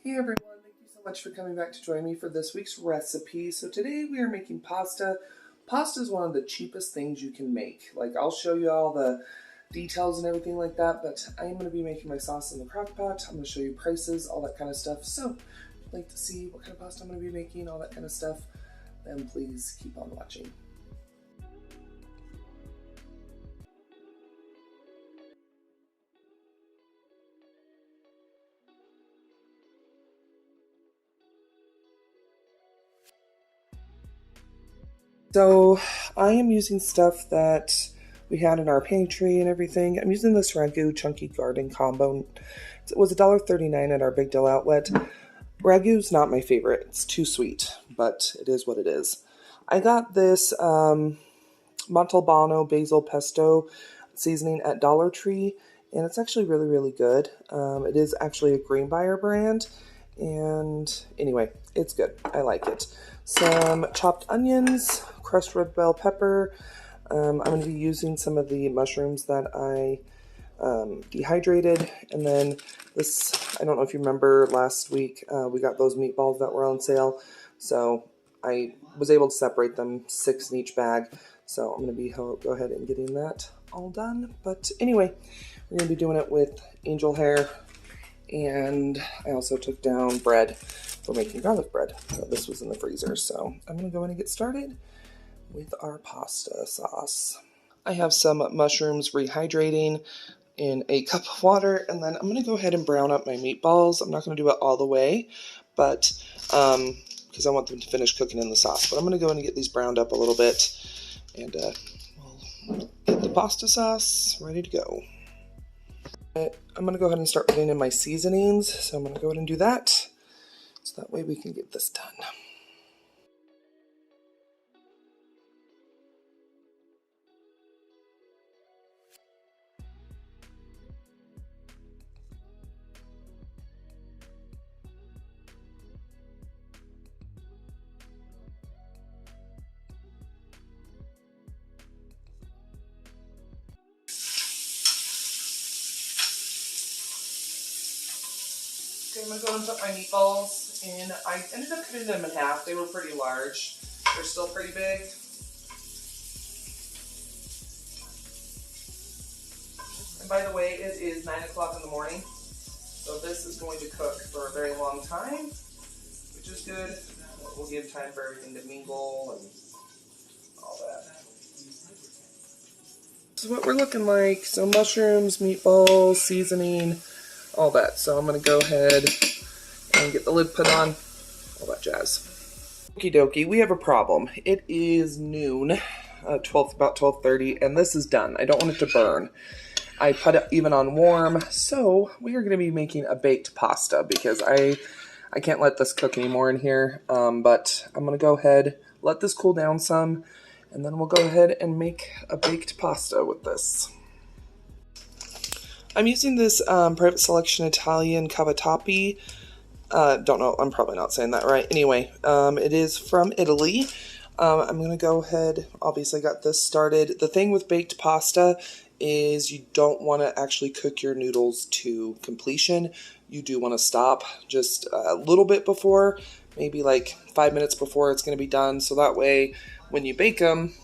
Hey everyone, thank you so much for coming back to join me for this week's recipe. So today we are making pasta. Pasta is one of the cheapest things you can make. Like, I'll show you all the details and everything like that, but I am going to be making my sauce in the crock pot. I'm going to show you prices, all that kind of stuff. So if you'd like to see what kind of pasta I'm going to be making, all that kind of stuff, then please keep on watching. So I am using stuff that we had in our pantry and everything. I'm using this Ragu Chunky Garden Combo. It was $1.39 at our Big Deal outlet. Ragu's not my favorite. It's too sweet, but it is what it is. I got this Montalbano Basil Pesto seasoning at Dollar Tree, and it's actually really, really good. It is actually a Greenbrier brand, and anyway, it's good. I like it. Some chopped onions, crushed red bell pepper. I'm going to be using some of the mushrooms that I dehydrated, and then this, I don't know if you remember last week, we got those meatballs that were on sale, so I was able to separate them, 6 in each bag, so I'm going to be go ahead and getting that all done. But anyway, we're going to be doing it with angel hair, and I also took down bread for making garlic bread. So this was in the freezer, so I'm going to go in and get started with our pasta sauce. I have some mushrooms rehydrating in a cup of water, and then I'm going to go ahead and brown up my meatballs. I'm not going to do it all the way, but because I want them to finish cooking in the sauce. But I'm going to go in and get these browned up a little bit, and we'll get the pasta sauce ready to go. I'm going to go ahead and start putting in my seasonings, so I'm going to go ahead and do that, so that way we can get this done. Okay, I'm going to go and put my meatballs in. I ended up cutting them in half. They were pretty large. They're still pretty big. And by the way, it is 9 o'clock in the morning. So this is going to cook for a very long time, which is good. We'll give time for everything to mingle and all that. This is what we're looking like. So mushrooms, meatballs, seasoning, all that. So I'm going to go ahead and get the lid put on, all that jazz. Okie dokie, we have a problem. It is noon, about 12:30, and this is done. I don't want it to burn. I put it even on warm, so we are going to be making a baked pasta because I can't let this cook anymore in here, but I'm going to go ahead, let this cool down some, and then we'll go ahead and make a baked pasta with this. I'm using this Private Selection Italian cavatappi. Don't know, I'm probably not saying that right. Anyway, it is from Italy. I'm going to go ahead, obviously got this started. The thing with baked pasta is you don't want to actually cook your noodles to completion. You do want to stop just a little bit before, maybe like 5 minutes before it's going to be done. So that way, when you bake them,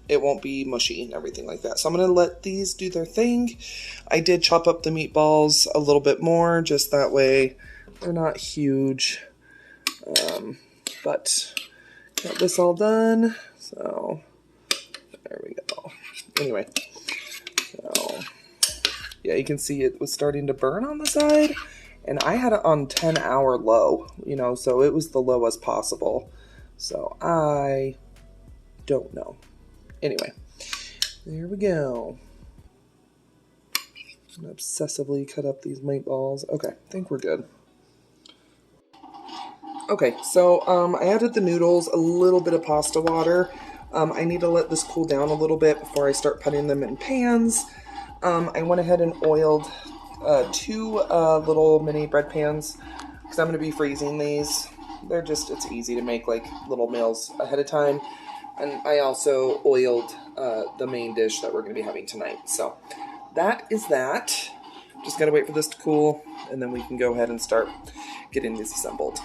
it won't be mushy and everything like that. So I'm going to let these do their thing. I did chop up the meatballs a little bit more, just that way they're not huge. But got this all done. So there we go. Anyway, so yeah, you can see it was starting to burn on the side. And I had it on 10-hour low, you know, so it was the lowest possible. So I don't know. Anyway, there we go. I'm gonna obsessively cut up these meatballs. Okay, I think we're good. Okay, so I added the noodles, a little bit of pasta water. I need to let this cool down a little bit before I start putting them in pans. I went ahead and oiled 2 little mini bread pans because I'm going to be freezing these. They're just, it's easy to make like little meals ahead of time. And I also oiled the main dish that we're going to be having tonight. So that is that. Just got to wait for this to cool, and then we can go ahead and start getting these assembled.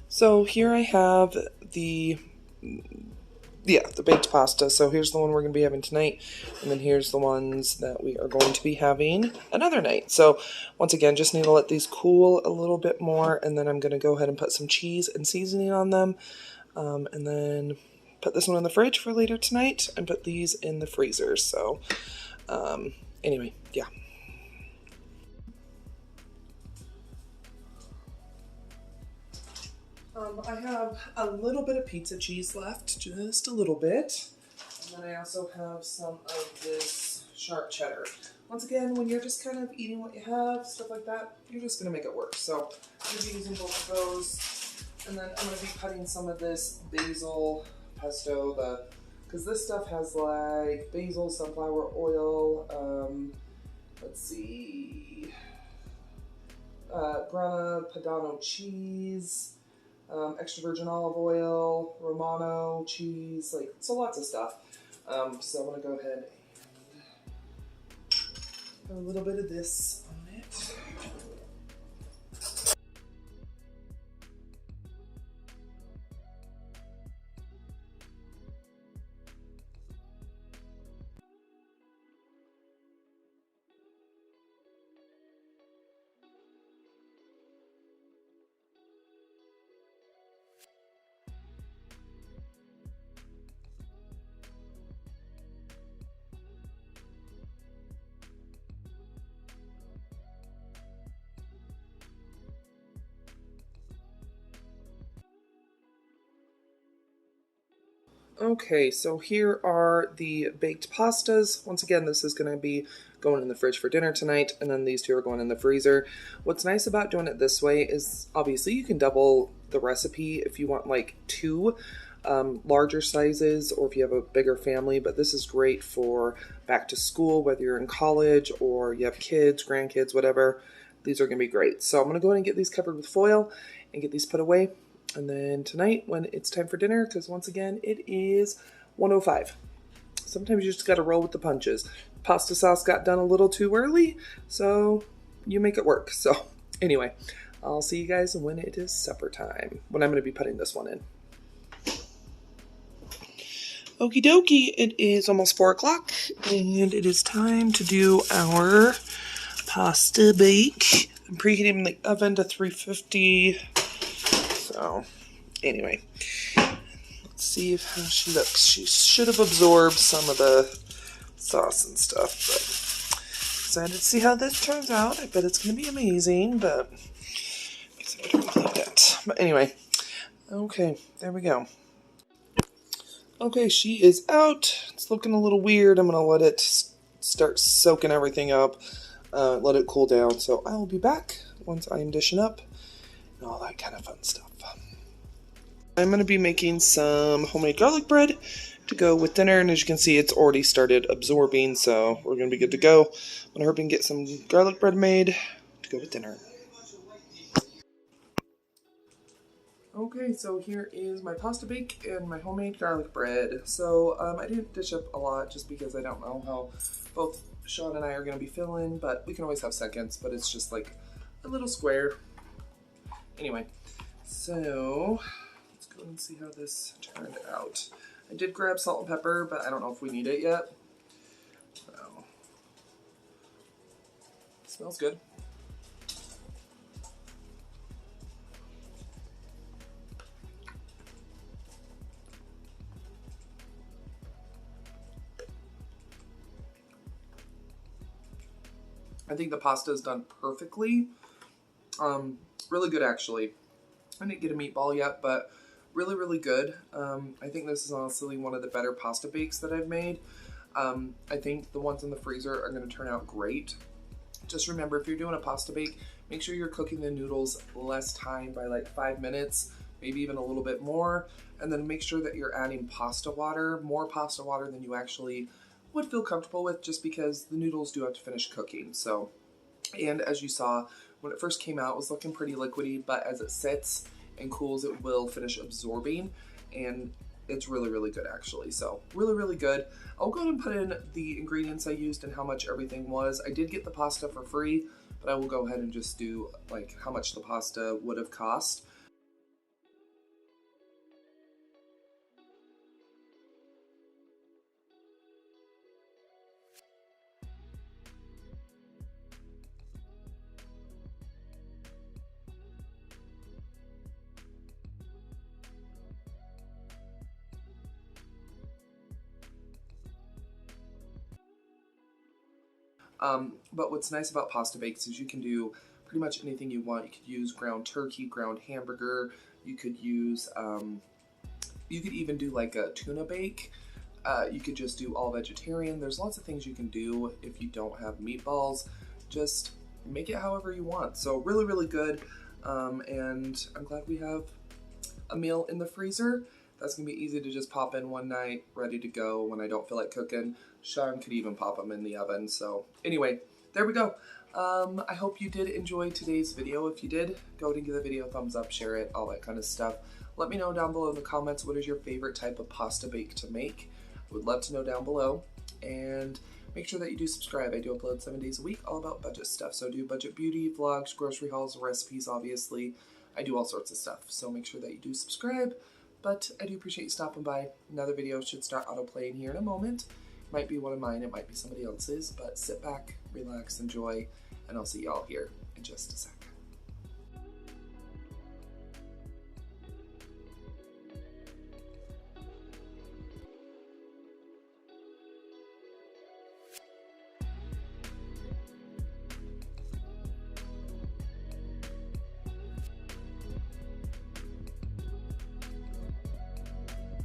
So here I have the baked pasta. So here's the one we're going to be having tonight, and then here's the ones that we are going to be having another night. So once again, just need to let these cool a little bit more, and then I'm going to go ahead and put some cheese and seasoning on them, and then put this one in the fridge for later tonight, and put these in the freezer. So anyway, yeah. I have a little bit of pizza cheese left, just a little bit. And then I also have some of this sharp cheddar. Once again, when you're just kind of eating what you have, stuff like that, you're just going to make it work. So I'm going to be using both of those. And then I'm going to be cutting some of this basil pesto, because this stuff has like basil, sunflower oil, let's see, grana padano cheese, extra virgin olive oil, Romano cheese, like, so lots of stuff. So I'm going to go ahead and put a little bit of this on it. Okay, so here are the baked pastas. Once again, this is going to be going in the fridge for dinner tonight, and then these two are going in the freezer. What's nice about doing it this way is obviously you can double the recipe if you want like two larger sizes, or if you have a bigger family, but this is great for back to school, whether you're in college or you have kids, grandkids, whatever. These are going to be great. So I'm going to go ahead and get these covered with foil and get these put away. And then tonight, when it's time for dinner, because once again, it is 1:05. Sometimes you just got to roll with the punches. Pasta sauce got done a little too early, so you make it work. So anyway, I'll see you guys when it is supper time, when I'm going to be putting this one in. Okie dokie, it is almost 4 o'clock, and it is time to do our pasta bake. I'm preheating the oven to 350. So, anyway, let's see how she looks. She should have absorbed some of the sauce and stuff, but excited to see how this turns out. I bet it's going to be amazing, but I guess I better clean that. But anyway, okay, there we go. Okay, she is out. It's looking a little weird. I'm going to let it start soaking everything up, let it cool down. So I will be back once I'm dishing up and all that kind of fun stuff. I'm going to be making some homemade garlic bread to go with dinner, and as you can see, it's already started absorbing, so we're going to be good to go. I'm going to hurry and get some garlic bread made to go with dinner. Okay, so here is my pasta bake and my homemade garlic bread. So I didn't dish up a lot just because I don't know how both Sean and I are going to be feeling, but we can always have seconds, but it's just like a little square. Anyway, so let's go and see how this turned out. I did grab salt and pepper, but I don't know if we need it yet. So, it smells good. I think the pasta is done perfectly. Really good, actually. I didn't get a meatball yet, but really, really good. I think this is honestly one of the better pasta bakes that I've made. I think the ones in the freezer are going to turn out great. Just remember, if you're doing a pasta bake, make sure you're cooking the noodles less time, by like 5 minutes, maybe even a little bit more. And then make sure that you're adding pasta water, more pasta water than you actually would feel comfortable with, just because the noodles do have to finish cooking. So, and as you saw, when it first came out, it was looking pretty liquidy, but as it sits and cools, it will finish absorbing, and it's really, really good, actually. So really, really good. I'll go ahead and put in the ingredients I used and how much everything was. I did get the pasta for free but I will go ahead and just do like how much the pasta would have cost. But what's nice about pasta bakes is you can do pretty much anything you want. You could use ground turkey, ground hamburger. You could use, you could even do like a tuna bake. You could just do all vegetarian. There's lots of things you can do if you don't have meatballs. Just make it however you want. So really, really good. And I'm glad we have a meal in the freezer. That's gonna be easy to just pop in one night, ready to go when I don't feel like cooking. Sean could even pop them in the oven. So anyway, there we go. I hope you did enjoy today's video. If you did, go ahead and give the video a thumbs up, share it, all that kind of stuff. Let me know down below in the comments, what is your favorite type of pasta bake to make? I would love to know down below. And make sure that you do subscribe. I do upload 7 days a week, all about budget stuff. So I do budget beauty, vlogs, grocery hauls, recipes, obviously. I do all sorts of stuff. So make sure that you do subscribe. But I do appreciate you stopping by. Another video should start autoplaying here in a moment. Might be one of mine, it might be somebody else's, but sit back, relax, enjoy, and I'll see y'all here in just a second.